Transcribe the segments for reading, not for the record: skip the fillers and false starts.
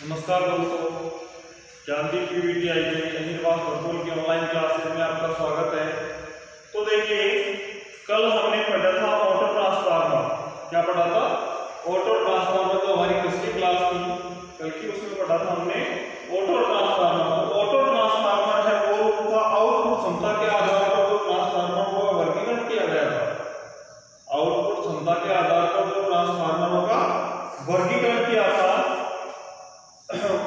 नमस्कार दोस्तों, ज्ञानदीप PVTI भरपूर की ऑनलाइन क्लासेस में आपका स्वागत है। तो देखिए, कल हमने पढ़ा था ऑटो ट्रांसफार्मर। क्या पढ़ा था? Auto transformer. जो हमारी पिछली क्लास थी कल की, उसमें पढ़ा था हमने ऑटो ट्रांसफार्मर। ऑटो ट्रांसफार्मर है वो उसका आउटपुट क्षमता के आधार पर जो ट्रांसफार्मर का वर्गीकरण किया गया था। आउटपुट क्षमता के आधार पर जो ट्रांसफार्मरों का वर्गीकरण किया था,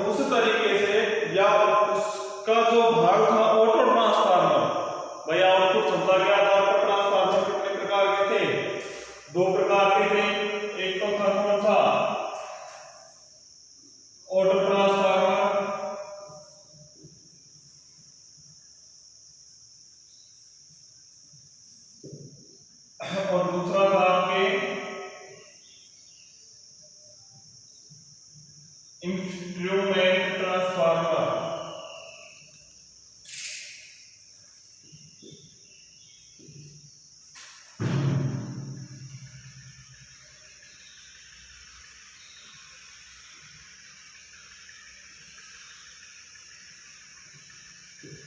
उस तरीके से या उसका जो भाग था ऑटो ट्रांसफार्मर। भाई आउटपुट क्षमता के आधार पर ट्रांसफार्मर कितने प्रकार के थे? दो प्रकार के थे। एक तो था कौन सा? ऑटो ट्रांसफार्मर, और दूसरा था आपके इंस्ट्रूमेंट ट्रांसफार्मर।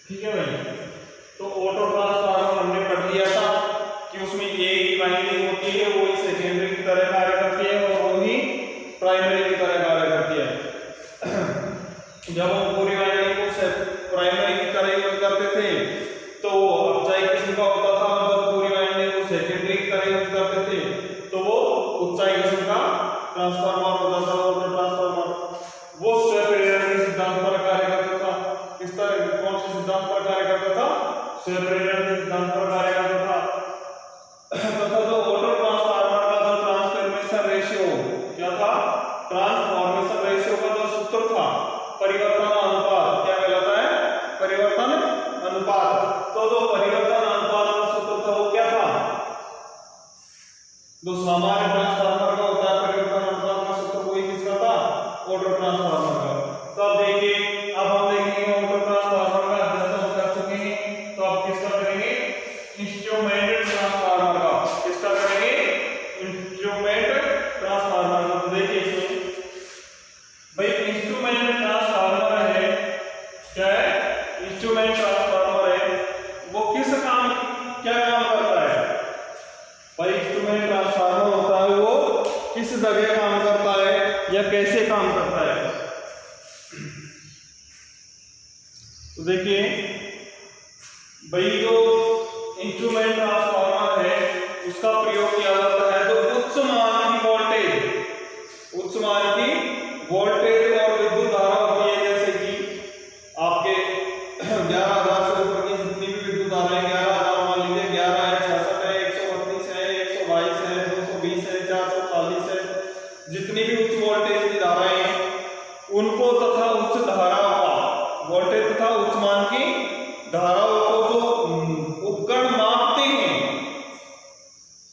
ठीक है भाई। तो ऑटो ट्रांसफार्मर हमने पढ़ लिया था कि उसमें एक ही वाइंडिंग होती है, वो ही सेकेंडरी की तरह कार्य करती है और वो ही प्राइमरी की तरह कार्य करती है। जब हम पूरी वाइंडिंग को प्राइमरी की तरह यूज करते थे तो ऊंचाई किस्म का होता था, जब पूरी वाइंडिंग को सेकेंडरी की तरह यूज करते थे तो वो ऊंचाई किस्म का ट्रांसफार्मर होता था। ऑटो ट्रांसफार्मर वो स्वप्रेरण के सिद्धांत पर कार्य करता था। किस तरह, कौन से सिद्धांत पर कार्य करता था? स्वप्रेरण के सिद्धांत पर कार्य करता था। तथा जो ऑटो ट्रांसफार्मर का जो ट्रांसफॉर्मेशन रेशियो क्या था? ट्रांसफॉर्मेशन रेशियो का जो सूत्र था, परिवर्तन अनुपात, क्या कहलाता है? परिवर्तन अनुपात। तो जो परिवर्तन अनुपात का सूत्र था वो क्या था? जो सामान्य ट्रांसफार्मर का होता है परिवर्तन अनुपात का सूत्र, वही किसका था? ऑटो ट्रांसफार्मर का। तो अब देखिए, अब हम देखेंगे ऑटो ट्रांसफार्मर का अध्ययन हम कर चुके हैं, तो अब किसका करेंगे? इंस्ट्रूमेंट ट्रांसफार्मर का। किसका करेंगे? इंस्ट्रूमेंट ट्रांसफार्मर का। तो देखिए इसमें भाई इंस्ट्रूमेंट ट्रांसफार्मर है, क्या है? इंस्ट्रूमेंट ट्रांसफार्मर है, वो किस काम, क्या काम करता है? भाई इंस्ट्रूमेंट ट्रांसफार्मर होता है वो किस जगह काम करता है या कैसे काम करता है? तो देखिए भाई, जो इंस्ट्रूमेंट ट्रांसफार्मर है उसका प्रयोग किया जाता है जो उच्च मान की वोल्टेज और विद्युत धारा होती है। जैसे कि आपके 11,000 से ऊपर की जितनी भी विद्युत धाराएं, 11,000 मान लीजिए, 11 है, 66 है, 132 है, 122 है, 220 है, 440 है, जितनी भी उच्च वोल्टेज की धाराएं हैं उनको तथा उच्च धाराओं का वोल्टेज तथा उच्च मान की धाराओं को जो उपकरण मापते हैं,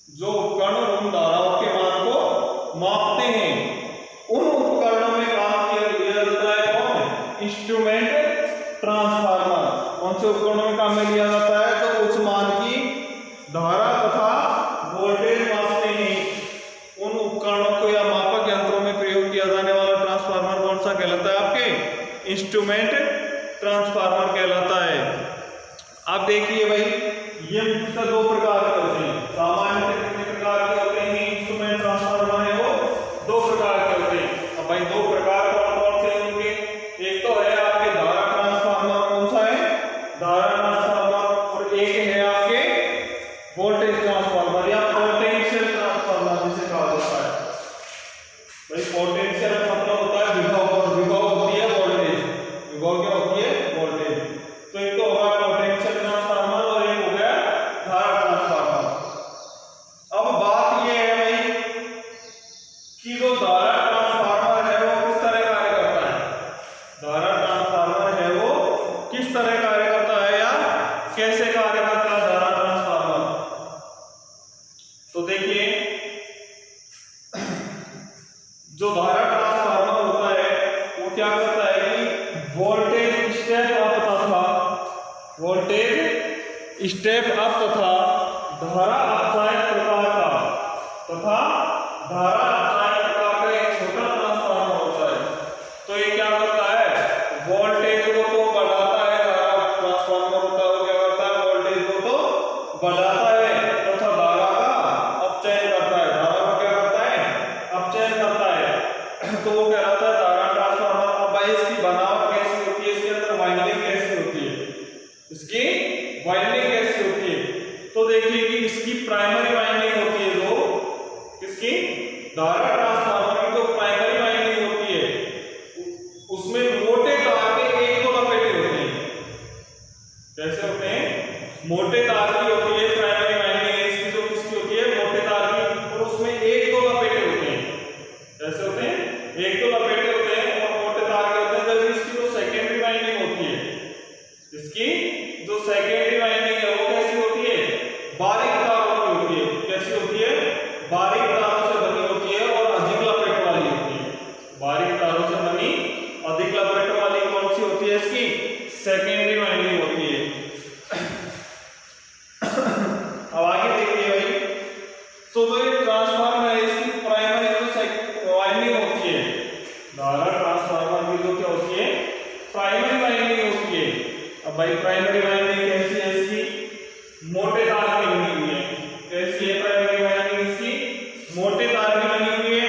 जो उपकरण उन धाराओं के मान को मापते हैं, उन उपकरणों में काम किया जाता है कौन? Instrument transformer. कौन से उपकरणों में काम में लिया जाता है? तो उच्च मान की धारा तथा वोल्टेज मापते हैं, उन उपकरणों को या मापक यंत्रों में प्रयोग किया जाने वाला ट्रांसफार्मर कौन सा कहलाता है? आपके इंस्ट्रूमेंट ट्रांसफार्मर कहलाता है। आप देखिए भाई, ये मुख्यतः दो प्रकार के होते हैं। सामान्य कितने प्रकार के होते हैं? इंस्ट्रूमेंट ट्रांसफार्मर है वो दो प्रकार के होते हैं। अब भाई दो प्रकार कौन कौन से होंगे? एक तो है आपके धारा ट्रांसफार्मर। कौन सा है? धारा ट्रांसफार्मर। और एक है आपके वोल्टेज ट्रांसफार्मर या पोटेंशियल ट्रांसफार्मर जिसे कहा जाता है। भाई पोटेंशियल मतलब होता है विभव, और विभव होती है वोल्टेज। विभव क्या होती है? वोल्टेज। तो एक तो होगा पोटेंशियल ट्रांसफार्मर और एक हो गया धारा ट्रांसफार्मर। अब बात यह है भाई कि जो धारा ट्रांसफार्मर है वो किस तरह कार्य करता है? धारा ट्रांसफार्मर है वो किस तरह कार्य करता है या कैसे कार्य करता है धारा ट्रांसफार्मर? तो देखिए, जो धारा ट्रांसफार्मर होता है वो क्या करता है कि वोल्टेज स्टेप अप तथा धारा अपसायक प्रकार का एक छोटा ट्रांसफार्मर होता है। तो ये क्या वो कहलाता है धारा ट्रांसफार्मर। अब भाई इसकी बनावट कैसी होती है, इसके अंदर वाइंडिंग कैसी होती है, इसकी वाइंडिंग कैसी होती है, तो देखिए कि इसकी प्राइमरी वाइंडिंग होती है जो किसकी, धारा ट्रांसफार्मर की जो प्राइमरी वाइंडिंग होती है उसमें मोटे तार के एक दो लपेटे होते हैं। कैसे होते हैं, मोटे तार की होती है प्राइमरी वाइंडिंग है इसकी, जो किसकी होती है, मोटे तार की, और उसमें एक दो लपेटे होते हैं। कैसे होते हैं, एक दो लपेटे होते हैं और मोटे तार के होते हैं। जब इसकी जो सेकेंडरी वाइंडिंग होती है, इसकी जो सेकेंडरी वाइंडिंग है वो कैसी होती है, बारीक तारों की होती है। कैसी होती है, बारीक तारों से बनी होती है और अधिक लपेट वाली होती है। बारीक तारों से बनी अधिक लपेट वाली कौन सी होती है, इसकी सेकेंडरी वाइंडिंग होती है। अब आगे देखिए भाई, तो भाई ट्रांसफार्मर है इसकी प्राइमरी जो वाइंडिंग होती है, धारा ट्रांसफार्मर की जो क्या होती है, प्राइमरी वाइंडिंग होती है। अब भाई प्राइमरी वाइंडिंग कैसी है, इसकी मोटे तार की बनी हुई है। कैसी है प्राइमरी वाइंडिंग, इसकी मोटे तार की बनी हुई है।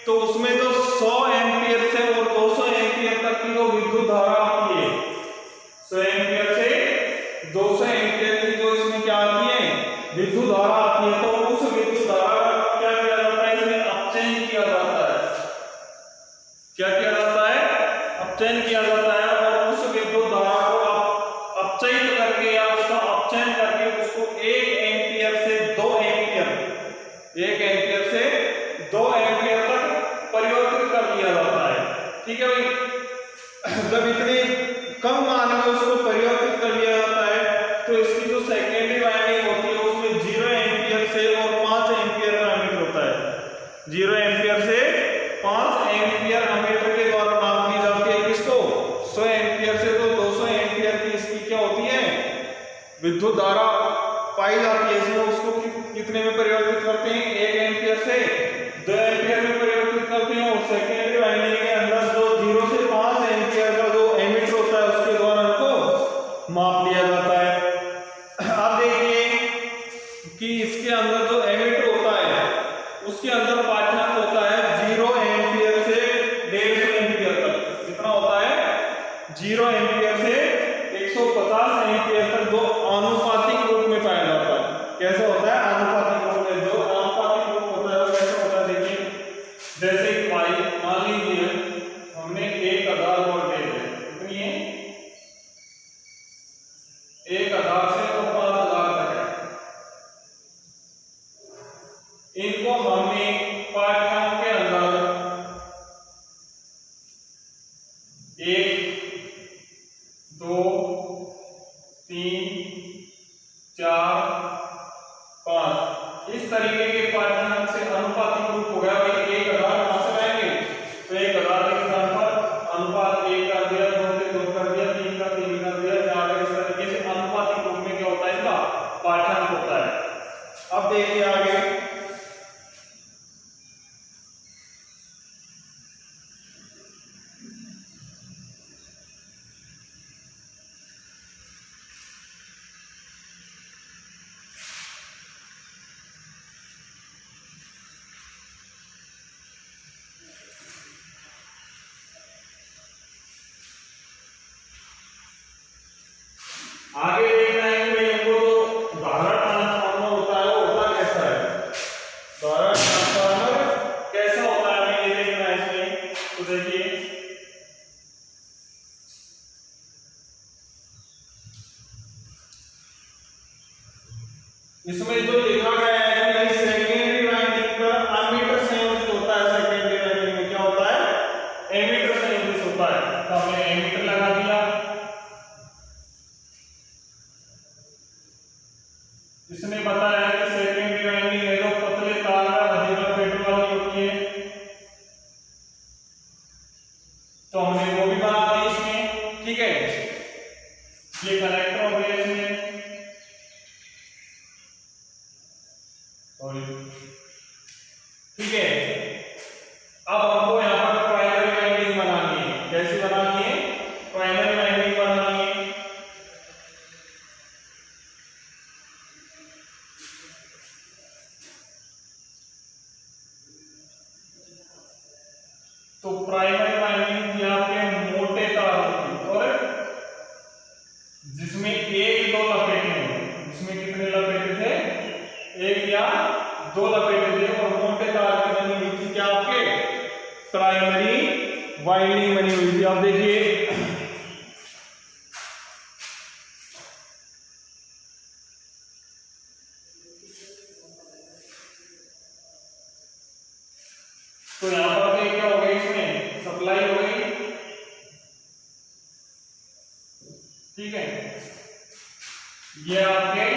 तो उसमें जो 100 एम्पीयर से और 200 एम्पीयर तक की जो विद्युत धारा आती है, 100 एम्पीयर से 200 एम्पीयर की जो इसमें क्या आती है, विद्युत धारा आती है, तो उस विद्युत धारा का क्या किया जाता है, इसमें अपचयन किया जाता है। क्या किया जाता है, अपचयन किया जाता है, और उस विद्युत धारा को अपचयित करके या उसका अपचयन करके उसको 1 एम्पीयर से 2 एम्पीयर, 1 एम्पीयर से 2 एम्पीयर तक परिवर्तित कर दिया जाता है। ठीक है भाई, जब इतने कम मान में उसको परिवर्तित कर दिया जाता है तो इसकी जो सेकेंडरी वाइंडिंग होती है उसमें 0 एम्पीयर से और 5 एम्पीयर का एमीटर होता है। 0 एम्पीयर से 5 एम्पीयर एमीटर के द्वारा नाप ली जाती है किसको, 100 एम्पीयर से तो 200 एम्पीयर की इसकी क्या होती है, विद्युत धारा पाई जाती है। इसमें उसको कितने में परिवर्तित करते हैं, 1 एम्पीयर से 2 एम्पीयर में परिवर्तित करते हैं। और सेकेंडरी वाइंडिंग के अंदर जो 0 से 5 एम्पीयर का जो एमीटर होता है उसके द्वारा इनको माप लिया जाता है। अब देखिए कि इसके अंदर जो एमीटर होता है उसके अंदर पाठ्यांक होता है 0 एम्पीयर से 150 एम्पीयर तक। कितना होता है, 0 एम्पीयर से 150 एम्पीयर तक, जो आनुपातिक रूप में पाया जाता है। कैसा होता है, आनुपातिक रूप में। जो आनुपातिक रूप होता है वो कैसा होता है, देखिए जैसे पाई मान लीजिए हमने 1000 वोल्ट दे दिया, कितनी है, 1000 से और 5000 तक है। इनको हमने पाठ्यांक के अंदर 1, 2, 3, 4, 5 इस तरीके के पाठ्यांक से अनुपातिक रूप हो गया। भाई 1000 कहां से आएंगे, तो 1000 के स्थान पर अनुपात 1 कर दिया, 2 के 2 कर दिया, 3 का 3 कर दिया, 4 का। इस तरीके से अनुपातिक रूप में क्या होता है, इसका पाठ्यांक होता है। अब देखिए आगे, आगे देखना है कि हमको जो धारा ट्रांसफार्मर होता है वो होता कैसा है, धारा ट्रांसफार्मर कैसा होता है हमें ये देखना है इसमें। तो देखिए इसमें जो लिखा गया है कि सेकेंडरी वाइंडिंग पर एमीटर संयोजित होता है। सेकेंडरी वाइंडिंग में क्या होता है, एमीटर संयोजित होता है। तो हमने एमीटर लगा दिया। इसमें बताया है कि सेकेंडरी वाइंडिंग है जो पतले तार का अधिक लपेट वाली होती है, तो हमने वो भी बना दी इसमें। ठीक है, ये कनेक्टर हो गया इसमें। ठीक है, अब हमको यहाँ पर प्राइमरी वाइंडिंग बनानी है। कैसी बनानी है, प्राइमरी वाइंडिंग बनानी है। तो प्राइमरी वाइंडिंग थी आपके मोटे तारों की, और जिसमें एक दो लपेटे होंगे, जिसमें कितने लपेटे थे, एक या दो लपेटे थे, और मोटे तार की बनी हुई थी क्या आपके प्राइमरी वाइंडिंग बनी हुई थी। आप देखिए तो यहां पर क्या हो गई, इसमें सप्लाई हो गई, ठीक है, ये आपके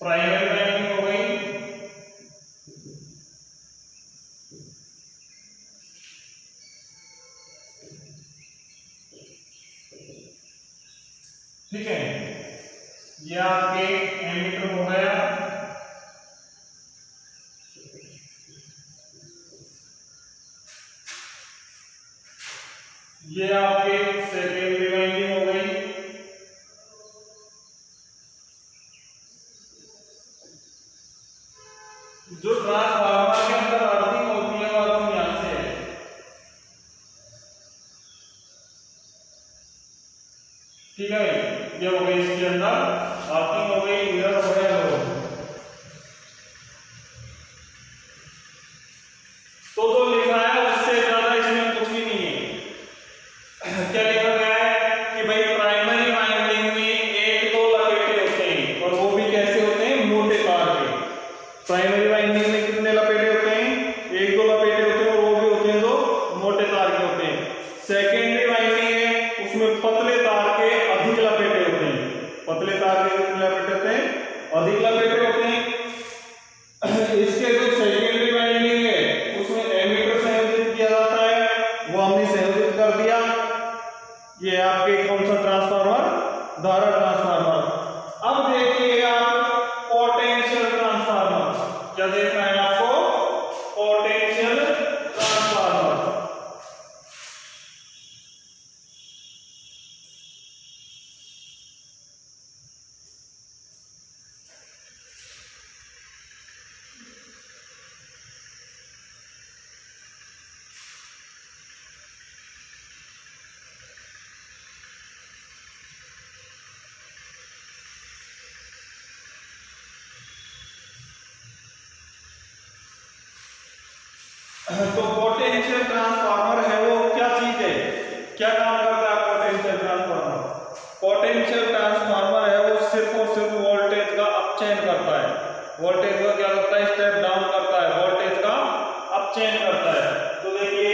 प्राइमरी वाइंडिंग हो गई, ठीक है, ये आपके एमीटर हो गया, ये आपके सेकेंडरी वाइंडिंग हो गई, जो ट्रांसफार्मर के अंदर अर्थिंग होती है वो अर्थिंग यहां से है, ठीक है, ये हो गई इसके अंदर अर्थिंग हो गई, इधर हो गया लो। तो जो लिखा है उससे ज्यादा इसमें कुछ भी नहीं है। क्या लिखा गया है कि भाई प्राइमरी वाइंडिंग में एक दो लपेटे होते हैं, और वो भी कैसे होते हैं, मोटे तार के। प्राइमरी वाइंडिंग में कितने लपेटे होते हैं, एक दो लपेटे होते हैं, और वो भी होते हैं जो मोटे तार के होते हैं। सेकेंडरी वाइंडिंग है, उसमें पतले तार के अधिक लपेटे होते हैं, पतले तार के कितने लपेटे होते हैं, अधिक लपेटे होते हैं। इसके जो सेकेंडरी वाइंडिंग है उसमें एमीटर संयोजित किया जाता है, वो हमने संयोजित कर दिया। ये आपके कौन सा ट्रांसफार्मर, धारा ट्रांसफार्मर। अब देखिए आप पोटेंशियल ट्रांसफार्मर, क्या देखना है आपको, पोटेंशियल ट्रांसफार्मर। तो पोटेंशियल ट्रांसफार्मर है वो क्या चीज है, क्या काम करता है पोटेंशियल ट्रांसफार्मर। पोटेंशियल ट्रांसफार्मर है वो सिर्फ और सिर्फ वोल्टेज का अपचयन करता है, वोल्टेज का क्या करता है, स्टेप डाउन करता है, वोल्टेज का अपचयन करता है। तो देखिए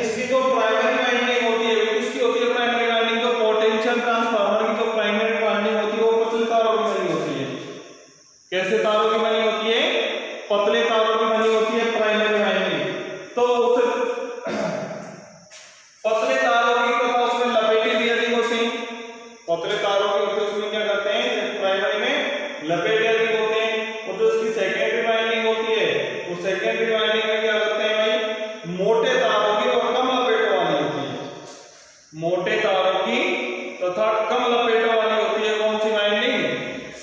इसकी जो प्राइमरी वाइंडिंग होती है, किसकी होती है प्राइमरी वाइंडिंग, तो पोटेंशियल ट्रांसफार्मर की जो प्राइमरी वाइंडिंग होती है वो पतले तारों की बनी होती है। कैसे तारों की बनी होती है, पतले तारों की बनी होती है प्राइमरी वाइंडिंग। तो पतले तारों की तथा उसमें लपेटे भी अधिक होती हैं, पतले तारों की होती है उसमें क्या करते हैं, प्राइमरी में लपेटे अधिक होते हैं। और जो उसकी सेकेंडरी वाइंडिंग होती है, वो सेकेंडरी वाइंडिंग में क्या करते हैं भाई, मोटे तारों की और कम लपेटों वाली होती है, मोटे तारों की तथा कम लपेटों वाली होती है। कौन सी वाइंडिंग,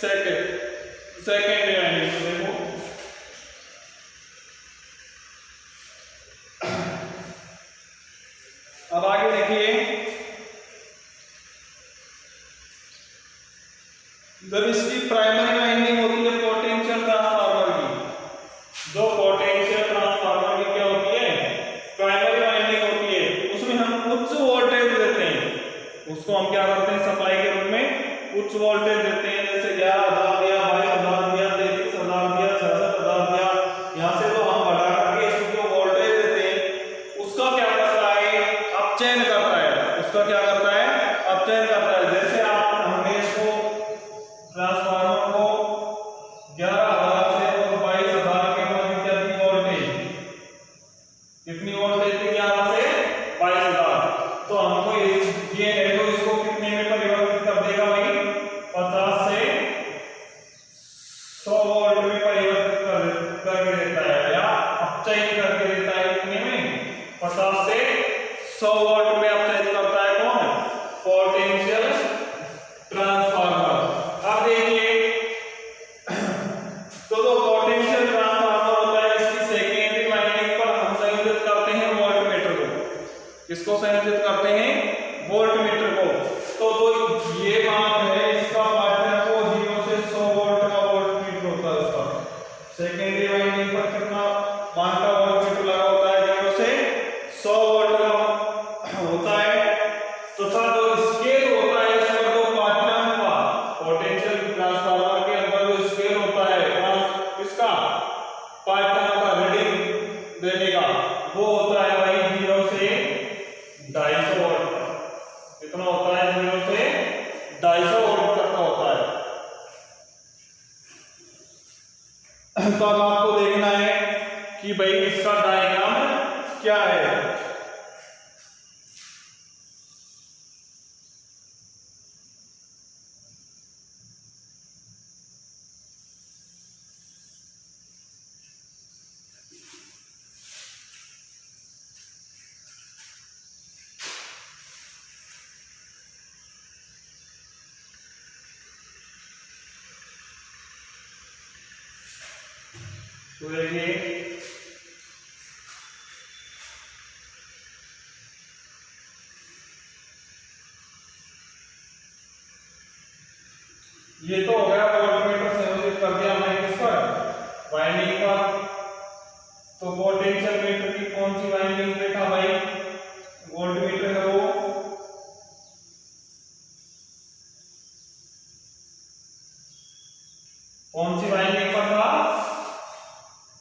सेकेंडरी वाइंडिंग। देखो अब आगे देखिए, जब इसकी प्राइमरी वाइंडिंग होती है पोटेंशियल ट्रांसफार्मर की, जो पोटेंशियल ट्रांसफार्मर की क्या होती है, प्राइमरी वाइंडिंग होती है, उसमें हम उच्च वोल्टेज देते हैं, उसको हम क्या करते हैं, सप्लाई के रूप में उच्च वोल्टेज देते हैं। जैसे 11,000 दिया, 22,000 दिया, 33,000 दिया, 66,000 दिया, यहाँ से तो हम बढ़ा करके इसको जो वोल्टेज देते हैं उसका क्या करता है, अपचयन करता है, उसका क्या करता है, अपचयन करता है। जैसे आप हमने इसको ट्रांसफार्मर को 11,000 से और 22,000 के मध्य कितनी वोल्टेज, कितनी वोल्टेज थी, 11 से 22,000, तो हमको ये है तो इसको कितने में परिवर्तित कर देगा भाई, 50 से 100 वोल्ट में परिवर्तित करके देता है, या अपचयन करके देता है। कितने में, 50 से 100 वोल्ट में अपचयन करता है कौन, पोटेंशियल ट्रांसफार्मर। अब देखिए तो जो पोटेंशियल ट्रांसफार्मर होता है, इसकी सेकेंडरी वाइंडिंग पर हम संयोजित किसको संयोजित करते हैं? वोल्ट मीटर को। तो ये माप है इसका पार्टनर को 0 से 100 वोल्ट का वोल्ट मीटर होता है उसका। सेकेंडरी वाइंडिंग पर कितना मान का वोल्ट मीटर लगा होता है? 0 से 100 वोल्ट का होता है। तो जो स्केल होता है इसका जो पार्टनर का पोटेंशियल ट्रांसफार्मर के अंदर जो स्केल होता है इसका पार्टनर का रीडिंग देने का वो होता है भाई 0 से 250 वोल्ट। कितना होता है? 0 से 250 वोल्ट तक का होता है। तो अब आपको देखना है कि भाई इसका डायग्राम क्या है। तो देखिए ये तो हो गया वोल्टमीटर संयोजित कर दिया हमने किस पर? वाइंडिंग पर। तो पोटेंशियल मीटर की कौन सी वाइंडिंग देखा भाई? वोल्टमीटर है वो। कौन सी वाइंडिंग पर था?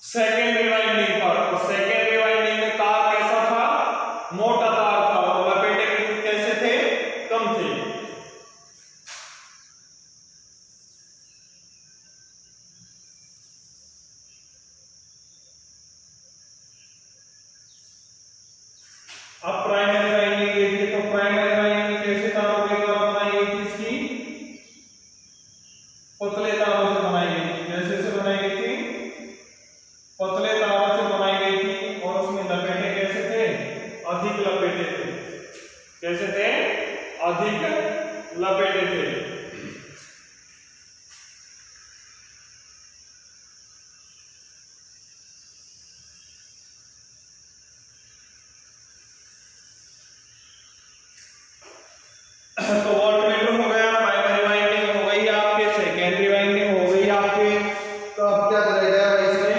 सेकेंडरी वाइंडिंग पर। तो सेकेंडरी वाइंडिंग में तार कैसा था? मोटा तार था और लपेटे के कैसे थे? कम थे। अब प्राइमरी वाइंडिंग देखिए। तो प्राइमरी वाइंडिंग कैसे तारों के द्वारा बनाई गई थी? इसकी पतले तारों से बनाई गई थी। कैसे से बनाई गई थी? पतले तारों से बनाई गई थी। और उसमें लपेटे कैसे थे? अधिक लपेटे थे। कैसे थे? अधिक लपेटे थे। तो वोल्टमीटर हो गया, प्राइमरी वाइंडिंग हो गई आपके, सेकेंडरी वाइंडिंग हो गई आपके। तो अब क्या करेगा इसमें?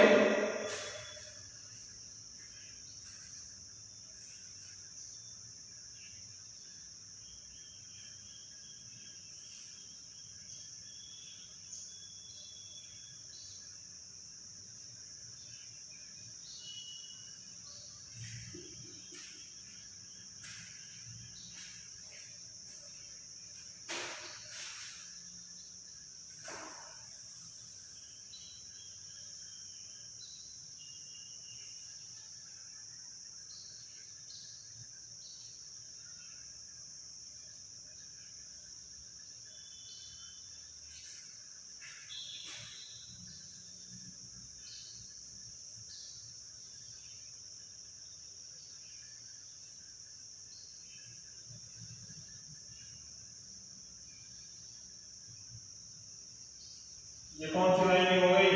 ये कौन सी वाइंडिंग हो गई?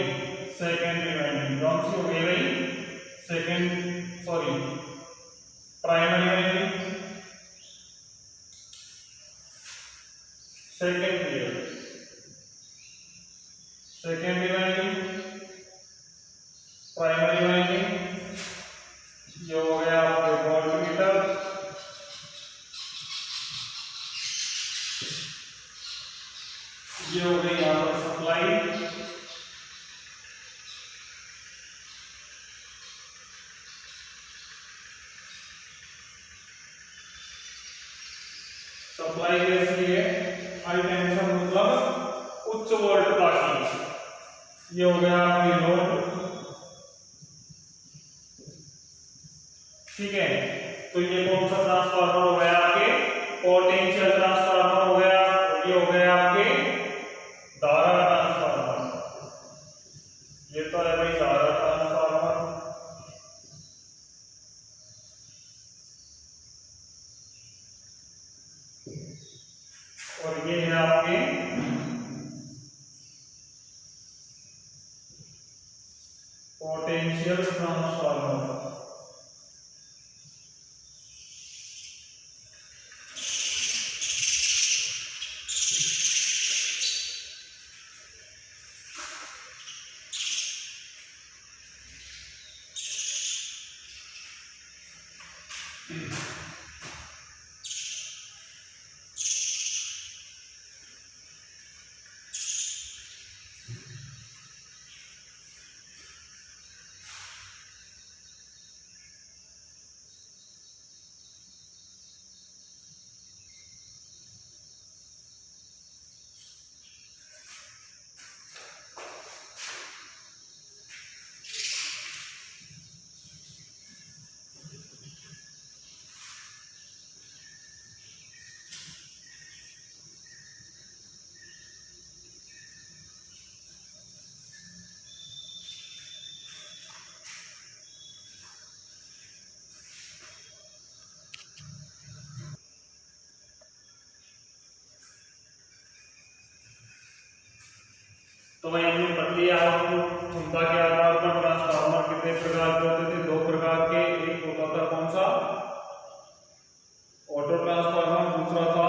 Secondary winding. कौन सी हो गई भाई? Primary winding. Secondary winding, primary winding. ये हो गया आपके वोल्टमीटर। ये हो गई यहाँ पर सप्लाई। सप्लाई कैसी है? हाई टेंशन मतलब उच्च वोल्ट की। ये हो गया आपकी लोड। ठीक है। तो ये कौन सा ट्रांसफार्मर हो गया आपके? पोटेंशियल ट्रांसफार्मर हो गया। ये हो गया आपके धारा ट्रांसफार्मर। ये तो है भाई धारा ट्रांसफार्मर। और ये है आपके पोटेंशियल ट्रांसफार्मर। तो भाई हमने पढ़ लिया क्षमता के आधार पर ट्रांसफार्मर कितने प्रकार के होते थे, दो प्रकार के। एक होता था कौन सा, ऑटो ट्रांसफार्मर, दूसरा था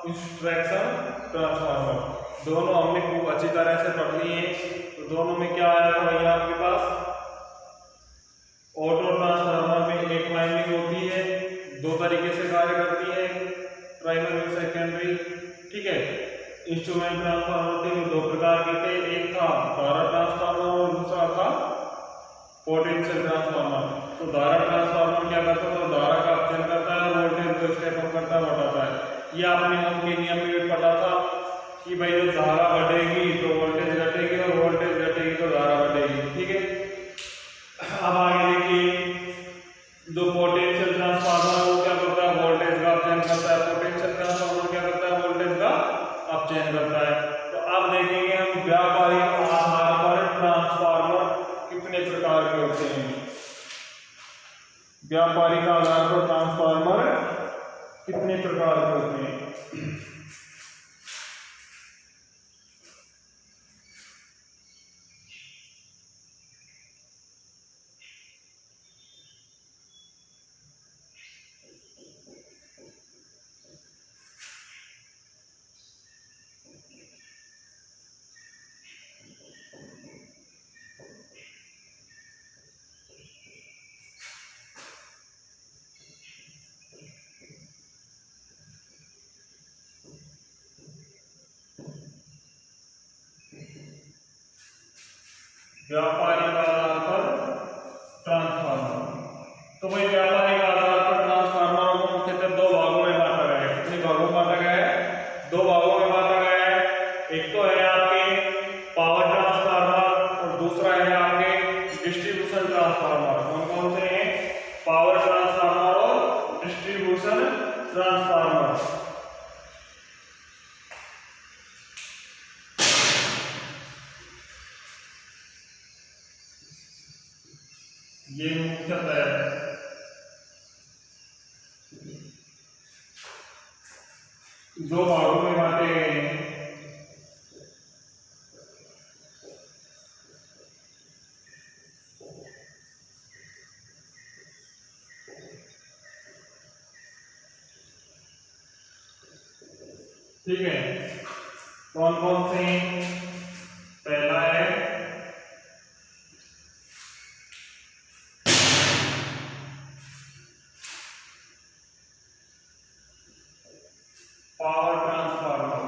इंस्ट्रक्शन ट्रांसफार्मर। दोनों हमने खूब अच्छी तरह से पढ़ लिए हैं। तो दोनों में क्या आया था भैया आपके पास, ऑटो ट्रांसफार्मर में एक वाइंडिंग होती है, दो तरीके से कार्य करती है, प्राइमरी और सेकेंडरी, ठीक है। इंस्ट्रूमेंट ट्रांसफार्मर थे, दो प्रकार के थे, एक था धारा ट्रांसफार्मर और दूसरा था पोटेंशियल ट्रांसफार्मर। तो धारा ट्रांसफार्मर क्या करता है, तो धारा का अपचयन करता है और वोल्टेज को स्टेप अप करता है, बढ़ाता है। ये आपने ओम के नियम में भी पढ़ा था कि भाई जब धारा बढ़ेगी तो वोल्टेज घटेगी और वोल्टेज घटेगी तो धारा बढ़ेगी, ठीक है। अब आगे देखिए, जो पोटेंशियल ट्रांसफार्मर वो क्या करता है, वोल्टेज का अपचयन करता है। पोटेंशियल ट्रांसफार्मर क्या करता है, वोल्टेज का अपचयन करता है। तो अब देखेंगे हम व्यावहारिक आधार पर ट्रांसफार्मर कितने प्रकार के होते हैं। व्यावहारिक आधार पर ट्रांसफार्मर कितने प्रकार के होते हैं। व्यापारिक आधार पर ट्रांसफार्मर। तो भाई व्यापारिक आधार पर ट्रांसफार्मर को मुख्यतः दो भागों में बांटा गया है। कितने भागों में बांटा गया है, दो भागों में बांटा गया है। एक तो है आपके पावर ट्रांसफार्मर और दूसरा है आपके डिस्ट्रीब्यूशन ट्रांसफार्मर। कौन कौन से हैं, पावर ट्रांसफार्मर और डिस्ट्रीब्यूशन ट्रांसफार्मर। ये मुख्यतः दो भागों में बांटे गए हैं। ठीक है, कौन कौन से हैं, पहला है पावर ट्रांसफार्मर,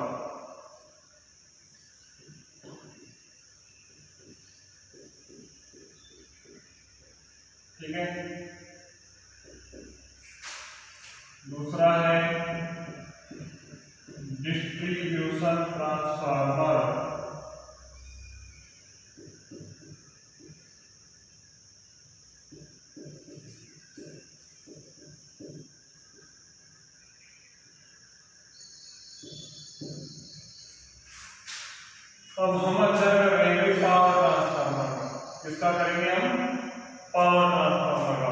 ठीक है। दूसरा है डिस्ट्रीब्यूशन ट्रांसफार्मर, अब हम चर्चा करेंगे पावर ट्रांसफार्मर का। किसका करेंगे हम, पावर ट्रांसफार्मर का।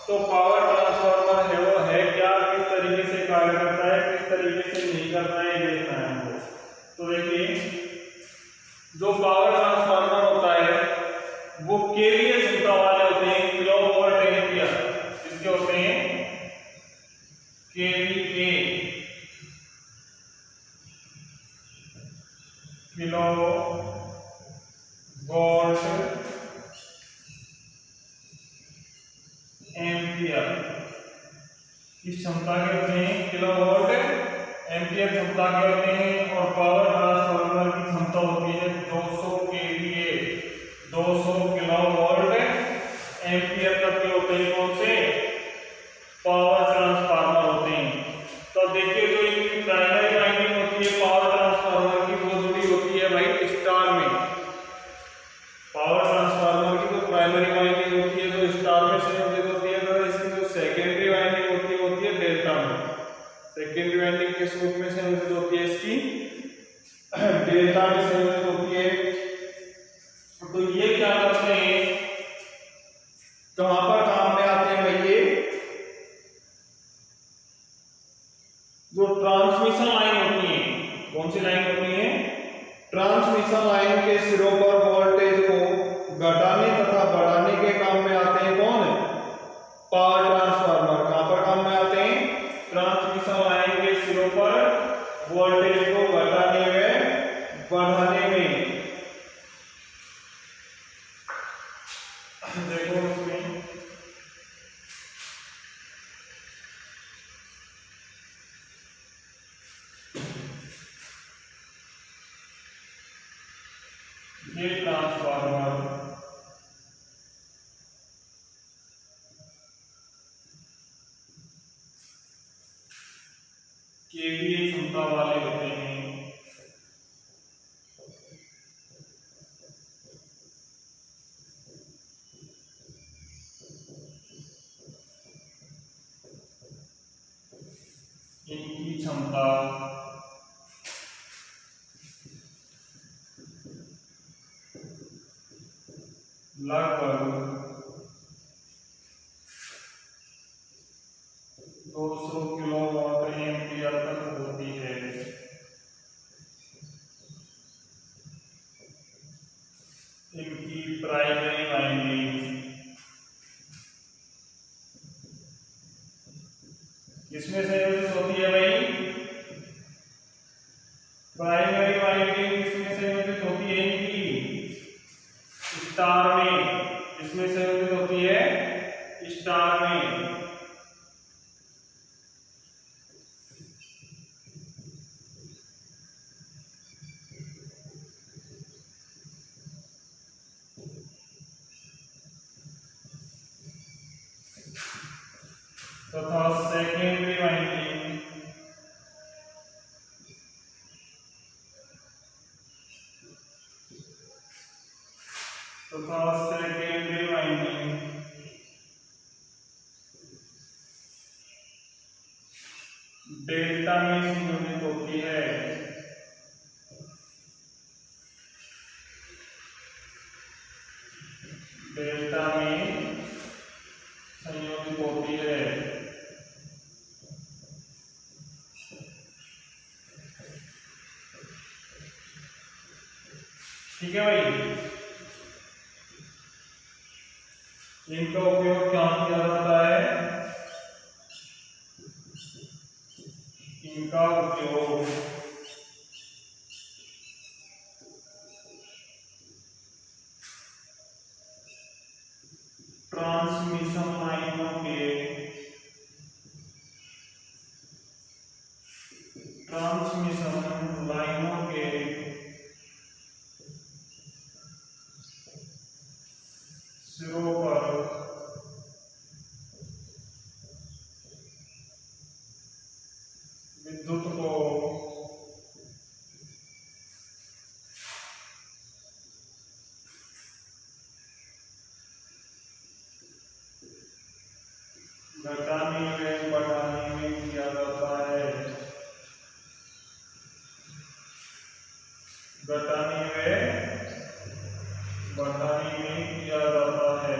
तो पावर ट्रांसफार्मर है वो है क्या, किस तरीके से कार्य करता है, किस तरीके से नहीं करता है, ये देखना है हमको। तो देखिए, जो पावर ट्रांसफार्मर होता है वो केवीए क्षमता वाले होते हैं, किलोवोल्ट एम्पियर। किसके होते हैं, केवीए, किलो वोल्ट एम्पियर। किस क्षमता के होते हैं, किलोवाट एम्पियर क्षमता के होते हैं। और पावर ट्रांसफार्मर की क्षमता होती है 200 केवीए, 200 किलोवाट एम्पियर तक के होते हैं। कौन से पावर ट्रांसफार्मर होते हैं। तो देखिए जो इनकी प्राइमरी वाइंडिंग होती है पावर ट्रांसफार्मर की, वो जुड़ी होती है भाई स्टार में। पावर ट्रांसफार्मर की जो प्राइमरी वाइंडिंग होती है जो स्टार में संयोजित होती है, तो इसकी जो सेकेंडरी वाइंडिंग होती है डेल्टा में। सेकेंडरी वाइंडिंग किस रूप में संयोजित होती है, इसकी डेल्टा में संयोजित होती है। तो ये क्या करते हैं, कहां पर काम में आते हैं भाई, ये जो ट्रांसमिशन लाइन होती है, कौन सी लाइन होती है, ट्रांसमिशन लाइन के सिरों पर वोल्टेज को घटाने तथा बढ़ाने के काम में आते हैं कौन, पावर ट्रांसफार्मर। कहां पर काम में आते हैं, ट्रांसमिशन लाइन के सिरों पर वोल्टेज को घटाने में बढ़ाने में। देखो इसमें ये ट्रांसफार्मर केवीए क्षमता वाले होते हैं। इनकी क्षमता लगभग 200 किलोवाट एम्पियर तक होती है। इनकी प्राइमरी वाइंडिंग किसमें संयोजित होती है भाई, प्राइमरी वाइंडिंग किसमें संयोजित होती है, इनकी स्टार में। इसमें संयोजित होती है स्टार में। तथा सेकेंडरी वाइंडिंग डेल्टा में संयोजित होती है। डेल्टा में संयोजित होती है। ठीक है भाई, इनका उपयोग क्या किया जाता है, इनका उपयोग ट्रांसमिशन लाइनों के सिरों पर विद्युत को घटाने में बढ़ाने में किया जाता है। घटाने में बढ़ाने में किया जाता है।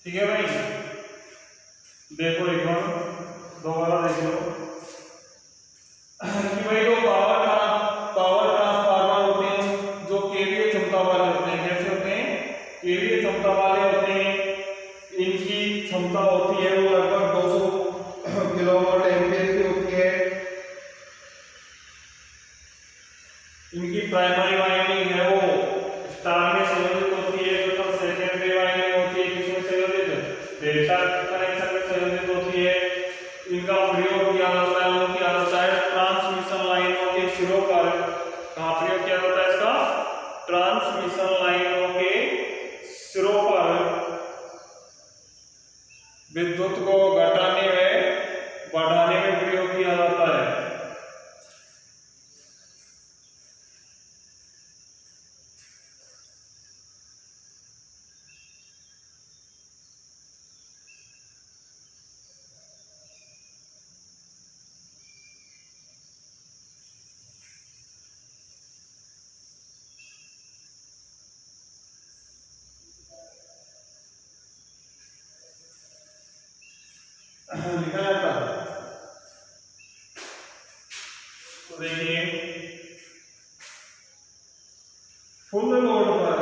ठीक है भाई, देखो एक बार दोबारा देख लो कि भाई जो पावर ट्रांसफार्मर होते हैं जो केवीए क्षमता वाले होते हैं, कैसे होते हैं, केवीए क्षमता वाले होते हैं। इनकी क्षमता होती है वो लगभग 200 किलोवाट एम्पियर की होती है। इनकी प्राइमरी वाइंडिंग है वो स्टार में संयोजित होती है, तो सेकेंडरी वाइंडिंग होती है किसमें संयोजित, डेटा कनेक्शन में संयोजित होती है। इनका प्रयोग किया जाता है, वो किया जाता है ट्रांसमिशन लाइनों के सिरों पर। कहाँ प्रयोग किया जाता है इसका? ट्रांसमिशन लाइनों के सिरों पर विद्युत को घटाने में बढ़ाने में प्रयोग किया जाता है। लिखा जाता है। तो देखिए फुल लोड पर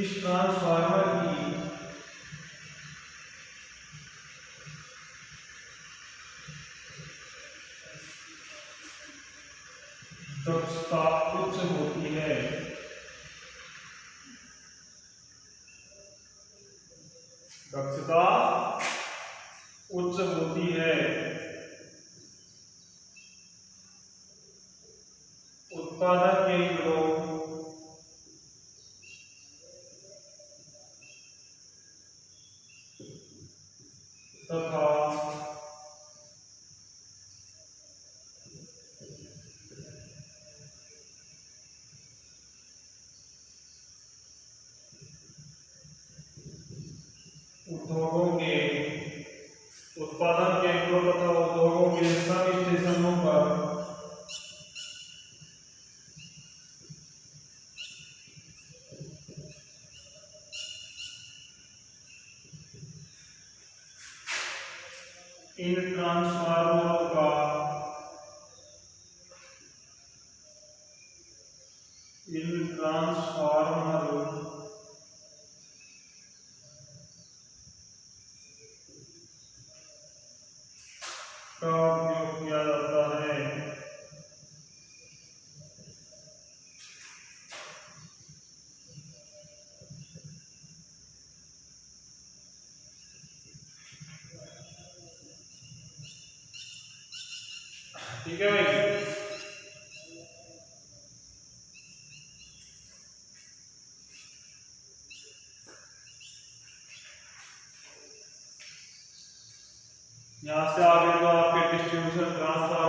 इस ट्रांसफार्मर की दक्षता उच्च होती है। दक्षता उच्च होती है। उत्पादन केंद्रों तथा उद्योगों के उत्पादन केंद्रों तथा उद्योगों के सब स्टेशनों पर इन ट्रांसफार्मरों का उपयोग किया जाता है। ठीक है भाई। यहाँ से आगे जो आपके डिस्ट्रीब्यूशन ट्रांसफार्मर